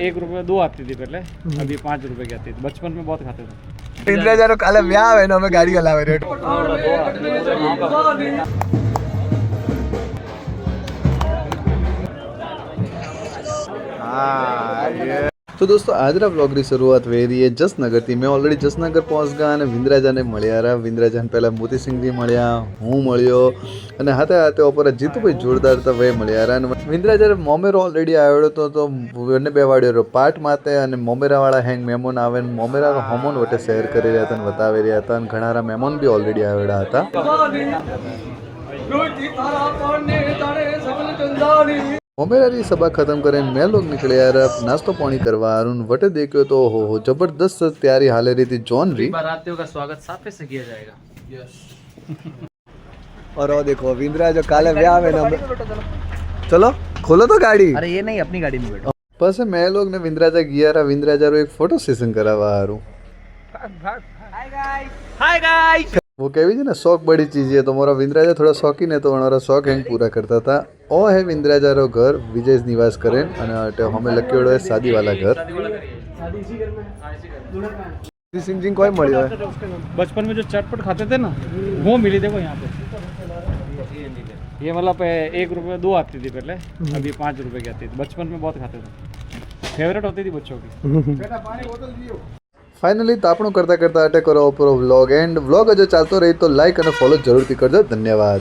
1 रुपये 2 आती थी पहले, अभी 5 रुपए की आती थी। बचपन में बहुत खाते थे। વિંદ્રાજાનો કાલે વ્યાહ આવે ને અમે ગાડી હલાવે રેટ तो दोस्तों આજના વ્લોગની શરૂઆત થઈ રહી છે જસનગરથી। મેં ઓલરેડી જસનગર પહોંચ ગયા અને વિંદ્રાજાને મળ્યા રહ્યા। વિંદ્રાજાને પહેલાં મોતીસિંહજી મળ્યા, હું મળ્યો અને હાથે હાથે ઉપર જીતુભાઈ જોરદાર હતા વે મળ્યા રહ્યા। અને વિંદ્રાજાને મોમેરો ઓલરેડી આવ્યો હતો તો એને બેવાડ્યો પાર્ટ માતે અને મોમેરાવાળા હેંગ મહેમાન આવે ને મોમેરાનો હોમોન વટે શેર કરી રહ્યા હતા અને બતાવી રહ્યા હતા અને ઘણા મહેમાન બી ઓલરેડી આવ્યા હતા। મોમેરાની સભા ખत्म કરીને मैं लोग निकले यार नाश्तो पानी करवा अरुण वटे देखो तो हो जबरदस्त तैयारी हाले रही थी जॉन री बारातियों का स्वागत साफे से किया जाएगा। यस। और वो देखो विंद्रा जो काले ब्याह में ना चलो खोलो तो गाड़ी। अरे ये नहीं, अपनी गाड़ी में बैठो। बस मैं लोग ने विंद्राजा गया रहा विंद्राजा रो एक फोटो सेशन करावा हारू। Hi guys. वो कहवी है ना शौक बड़ी चीज है तो मोरा विंद्राजा थोड़ा शौकीन है तो हमारा शौक हैंग पूरा करता था। ओ है विंद्राजा रो घर विजय निवास करें अने हमें लक्योड़ो है शादी वाला घर। सिंह जी कोई मळ्यो है बचपन में जो चटपट खाते थे ना वो मिली। देखो यहाँ पे ये मतलब 1 रुपये 2 आती थी पहले, अभी 5 रुपए की आती थी। बचपन में बहुत खाते थे, फेवरेट होती थी बच्चों की। फाइनली तापणो करता करता अटे करो पूरो व्लॉग एंड व्लॉग जो चालतो रही तो लाइक और फॉलो जरूर थी करजो। धन्यवाद।